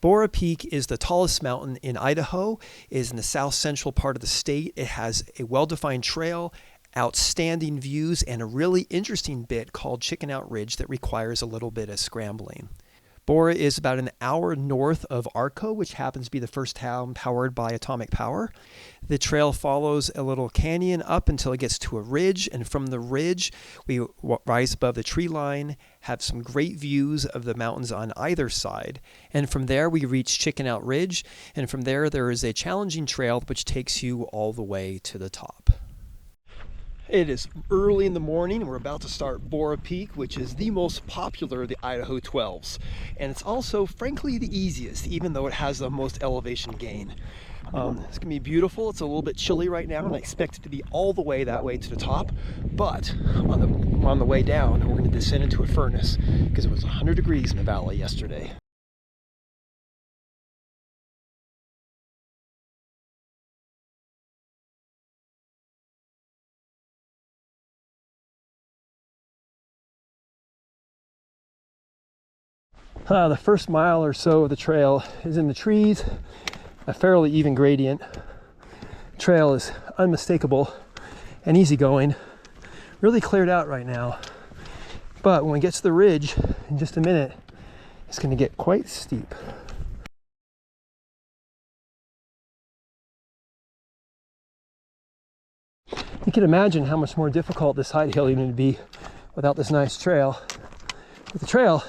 Borah Peak is the tallest mountain in Idaho. It is in the south central part of the state. It has a well-defined trail, outstanding views, and a really interesting bit called Chicken Out Ridge that requires a little bit of scrambling. Borah is about an hour north of Arco, which happens to be the first town powered by atomic power. The trail follows a little canyon up until it gets to a ridge, and from the ridge we rise above the tree line, have some great views of the mountains on either side, and from there we reach Chicken Out Ridge, and from there is a challenging trail which takes you all the way to the top. It is early in the morning. We're about to start Borah Peak, which is the most popular of the Idaho 12s. And it's also, frankly, the easiest, even though it has the most elevation gain. It's going to be beautiful. It's a little bit chilly right now, and I expect it to be all the way that way to the top. But on the way down, we're going to descend into a furnace because it was 100 degrees in the valley yesterday. The first mile or so of the trail is in the trees, a fairly even gradient. The trail is unmistakable and easygoing, really cleared out right now. But when we get to the ridge in just a minute, it's going to get quite steep. You can imagine how much more difficult this high hill would be without this nice trail. With the trail,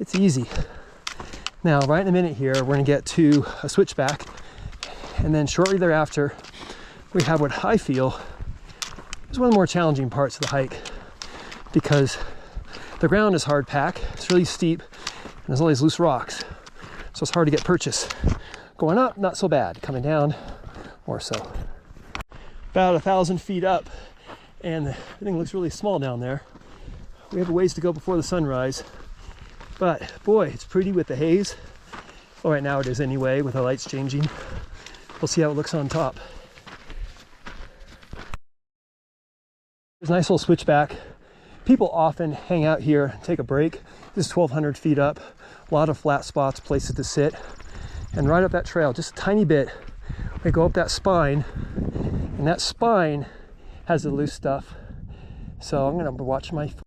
it's easy. Now, right in a minute here, we're going to get to a switchback, and then shortly thereafter, we have what I feel is one of the more challenging parts of the hike, because the ground is hard pack, it's really steep, and there's all these loose rocks, so it's hard to get purchase. Going up, not so bad. Coming down, more so. About 1,000 feet up, and everything looks really small down there. We have a ways to go before the sunrise. But boy, it's pretty with the haze. Well, right now it is anyway, with the lights changing. We'll see how it looks on top. There's a nice little switchback. People often hang out here and take a break. This is 1,200 feet up. A lot of flat spots, places to sit. And right up that trail, just a tiny bit, we go up that spine. And that spine has the loose stuff. So I'm gonna watch my foot.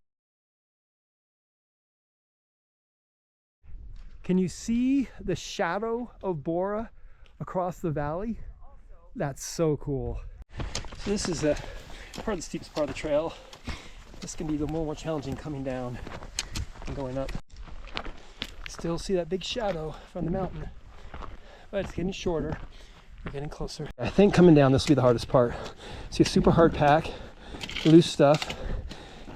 Can you see the shadow of Borah across the valley? That's so cool. So this is part of the steepest part of the trail. This can be the more challenging coming down and going up. Still see that big shadow from the mountain, but it's getting shorter. We're getting closer. I think coming down this will be the hardest part. See a super hard pack, loose stuff,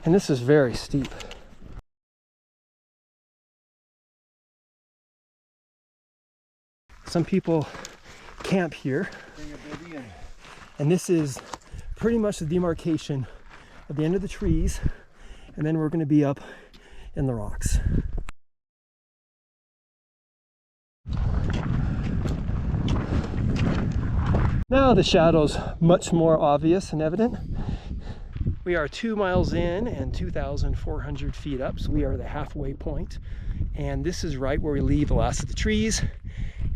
and this is very steep. Some people camp here, and this is pretty much the demarcation of the end of the trees, and then we're going to be up in the rocks. Now the shadow's much more obvious and evident. We are 2 miles in and 2,400 feet up, so we are at the halfway point, and this is right where we leave the last of the trees.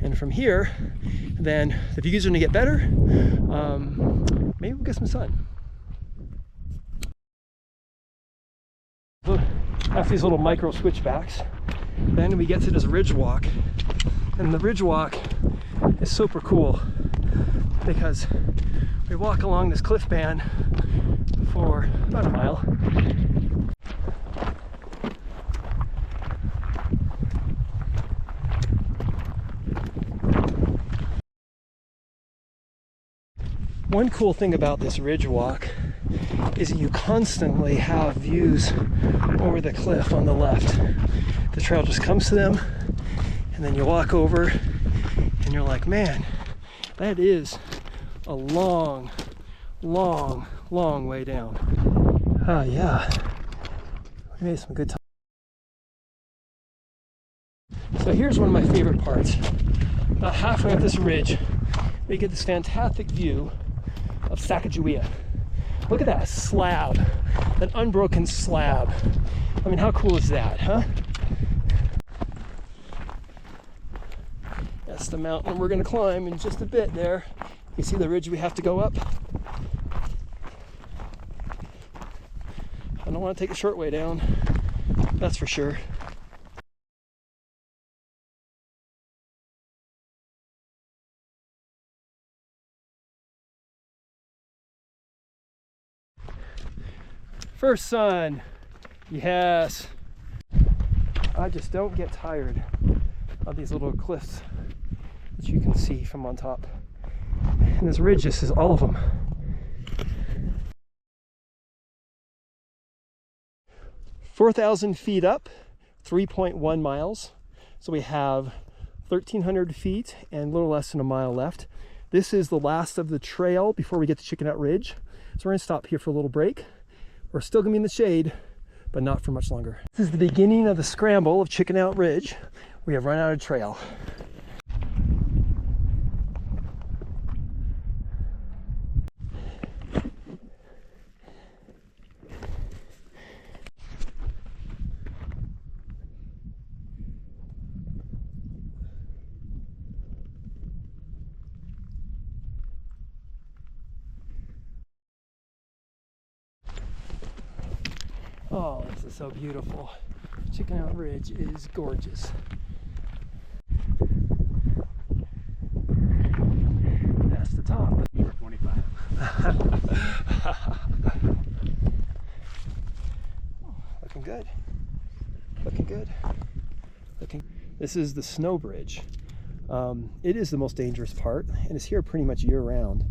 And from here, then the views are going to get better. Maybe we'll get some sun. Look, after these little micro switchbacks, then we get to this ridge walk. And the ridge walk is super cool because we walk along this cliff band for about a mile. One cool thing about this ridge walk is that you constantly have views over the cliff on the left. The trail just comes to them, and then you walk over and you're like, man, that is a long, long, long way down. Oh yeah, we made some good time. So here's one of my favorite parts. About halfway up this ridge, we get this fantastic view of Sacagawea. Look at that slab, that unbroken slab. I mean, how cool is that, huh? That's the mountain we're going to climb in just a bit there. You see the ridge we have to go up? I don't want to take the short way down, that's for sure. First sun, yes. I just don't get tired of these little cliffs that you can see from on top. And this ridge just is all of them. "4,000 feet up, 3.1 miles. So we have 1,300 feet and a little less than a mile left. This is the last of the trail before we get to Chicken Out Ridge. So we're gonna stop here for a little break. We're still gonna be in the shade, but not for much longer. This is the beginning of the scramble of Chicken Out Ridge. We have run out of trail. Oh, this is so beautiful. Chicken Out Ridge is gorgeous. That's the top. Number 25. Looking good. Looking good. This is the snow bridge. It is the most dangerous part, and it's here pretty much year round.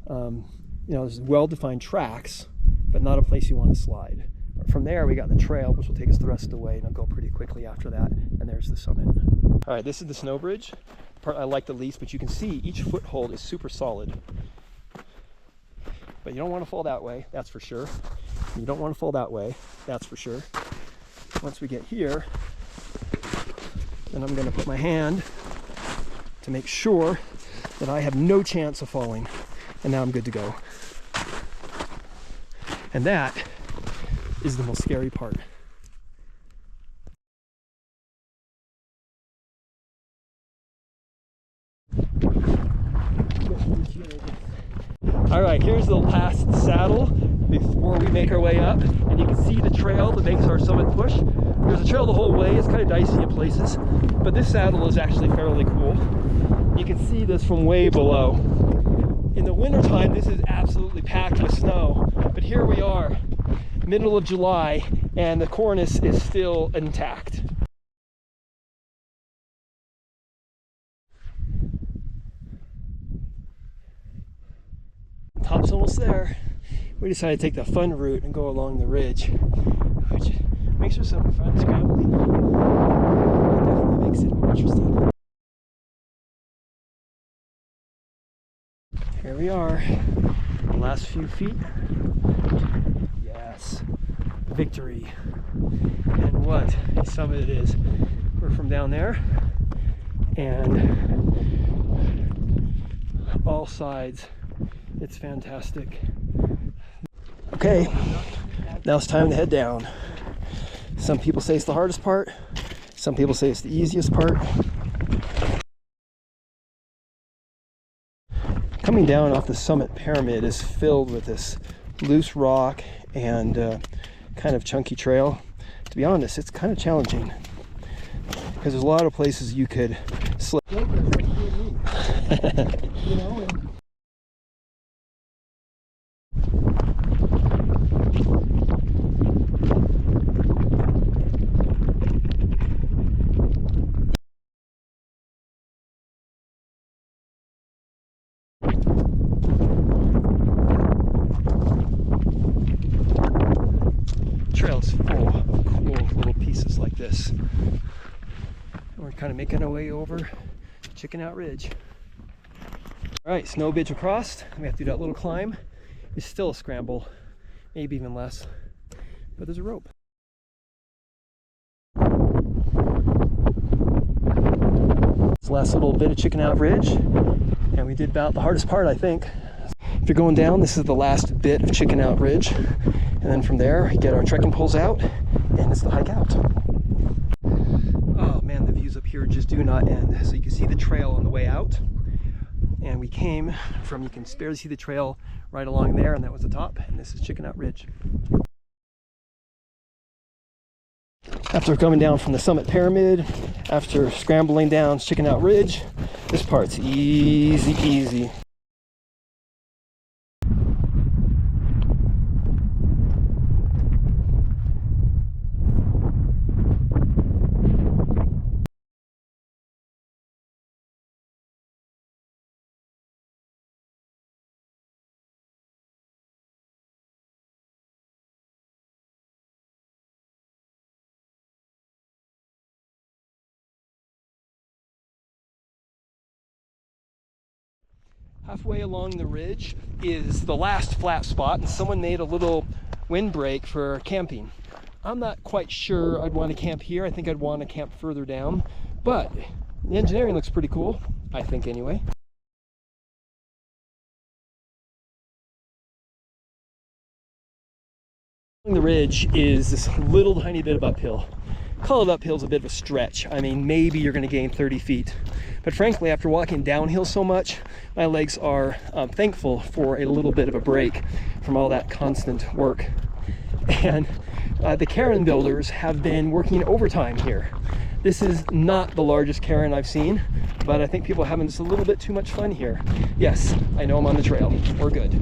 You know, there's well-defined tracks, but not a place you want to slide. From there, we got the trail, which will take us the rest of the way, and I'll go pretty quickly after that. And there's the summit. All right, this is the snow bridge. The part I like the least, but you can see each foothold is super solid. But you don't want to fall that way, that's for sure. You don't want to fall that way, that's for sure. Once we get here, then I'm going to put my hand to make sure that I have no chance of falling. And now I'm good to go. And that is the most scary part. All right, here's the last saddle before we make our way up, and you can see the trail that makes our summit push. There's a trail the whole way. It's kind of dicey in places, but this saddle is actually fairly cool. You can see this from way below. In the wintertime, this is absolutely packed with snow, but here we are, middle of July, and the cornice is still intact. Top's almost there. We decided to take the fun route and go along the ridge, which makes for some fun scrambling. It definitely makes it more interesting. Here we are, the last few feet. Yes, victory. And what a summit it is. We're from down there, and all sides, it's fantastic. Okay, now it's time to head down. Some people say it's the hardest part, some people say it's the easiest part. Coming down off the summit pyramid is filled with this loose rock and kind of chunky trail. To be honest, it's kind of challenging because there's a lot of places you could slip. Trail's full of cool little pieces like this. And we're kind of making our way over Chicken Out Ridge. All right, snow bridge across. We have to do that little climb. It's still a scramble, maybe even less, but there's a rope. It's the last little bit of Chicken Out Ridge, and we did about the hardest part, I think. If you're going down, this is the last bit of Chicken Out Ridge. And then from there, we get our trekking poles out, and it's the hike out. Oh man, the views up here just ridges do not end. So you can see the trail on the way out. And we came from, you can barely see the trail right along there, and that was the top, and this is Chicken Out Ridge. After coming down from the summit pyramid, after scrambling down Chicken Out Ridge, this part's easy peasy. Halfway along the ridge is the last flat spot, and someone made a little windbreak for camping. I'm not quite sure I'd want to camp here. I think I'd want to camp further down, but the engineering looks pretty cool, I think anyway. The ridge is this little tiny bit of uphill. Call it uphill is a bit of a stretch. I mean, maybe you're going to gain 30 feet. But frankly, after walking downhill so much, my legs are thankful for a little bit of a break from all that constant work. And the cairn builders have been working overtime here. This is not the largest cairn I've seen, but I think people are having just a little bit too much fun here. Yes, I know I'm on the trail. We're good.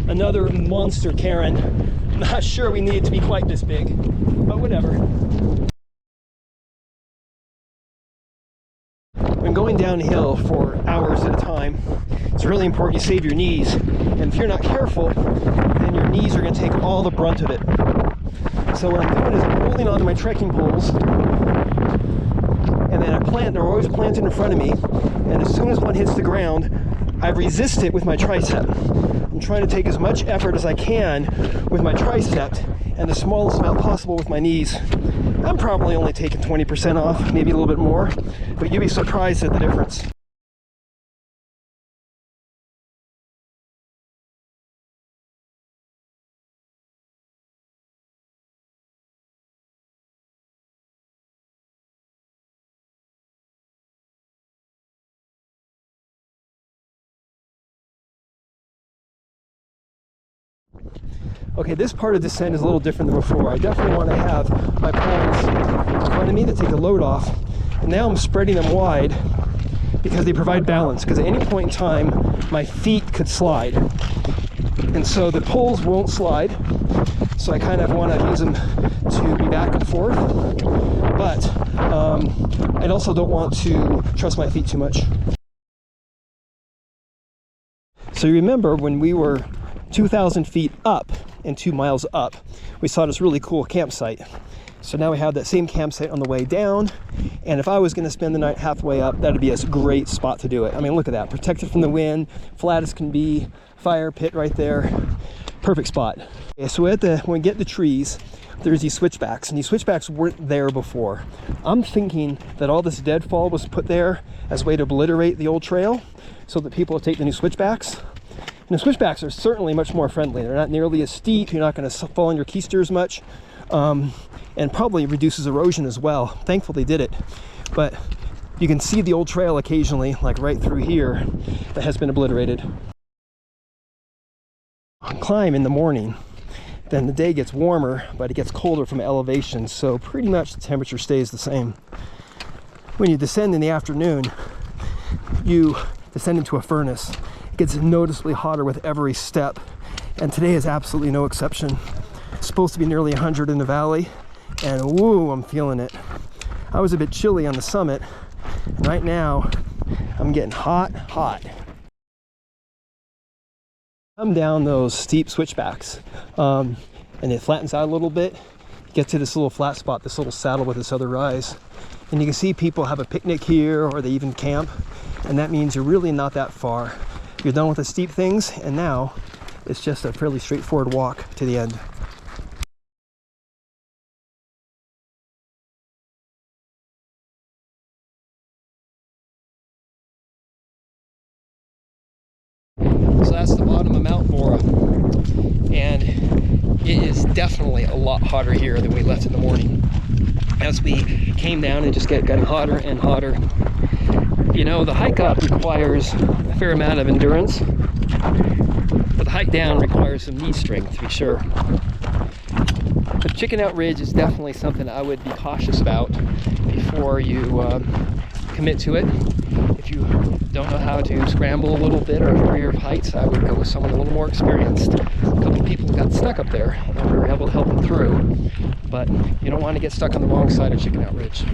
Another monster cairn. Not sure we need it to be quite this big, but whatever. When going downhill for hours at a time, it's really important you save your knees. And if you're not careful, then your knees are going to take all the brunt of it. So what I'm doing is I'm holding onto my trekking poles, and then they're always planted in front of me, and as soon as one hits the ground, I resist it with my tricep. I'm trying to take as much effort as I can with my tricep and the smallest amount possible with my knees. I'm probably only taking 20% off, maybe a little bit more, but you'd be surprised at the difference. Okay, this part of descent is a little different than before. I definitely want to have my poles in front of me to take the load off. And now I'm spreading them wide because they provide balance, because at any point in time, my feet could slide. And so the poles won't slide. So I kind of want to use them to be back and forth. But I also don't want to trust my feet too much. So you remember when we were 2,000 feet up and 2 miles up, we saw this really cool campsite. So now we have that same campsite on the way down, and if I was going to spend the night halfway up, that'd be a great spot to do it. I mean, look at that, protected from the wind, flat as can be, fire pit right there, perfect spot. Okay, so when we get the trees, there's these switchbacks, and these switchbacks weren't there before. I'm thinking that all this deadfall was put there as a way to obliterate the old trail so that people will take the new switchbacks. And the switchbacks are certainly much more friendly. They're not nearly as steep. You're not going to fall on your keister as much, and probably reduces erosion as well. Thankfully they did it, but you can see the old trail occasionally, like right through here, that has been obliterated. Climb in the morning, then the day gets warmer, but it gets colder from elevation, so pretty much the temperature stays the same. When you descend in the afternoon, you descend into a furnace. It gets noticeably hotter with every step, and today is absolutely no exception. It's supposed to be nearly 100 in the valley, and woo, I'm feeling it. I was a bit chilly on the summit, and right now I'm getting hot. Come down those steep switchbacks, and it flattens out a little bit. Get to this little flat spot, this little saddle with this other rise, and you can see people have a picnic here, or they even camp, and that means you're really not that far. You're done with the steep things, and now it's just a fairly straightforward walk to the end. So that's the bottom of Mount Borah, and it is definitely a lot hotter here than we left in the morning. As we came down, it just got hotter and hotter. You know, the hike up requires a fair amount of endurance, but the hike down requires some knee strength, to be sure. But Chicken Out Ridge is definitely something I would be cautious about before you commit to it. If you don't know how to scramble a little bit or fear of heights, I would go with someone a little more experienced. A couple of people got stuck up there, and we were able to help them through. But you don't want to get stuck on the wrong side of Chicken Out Ridge.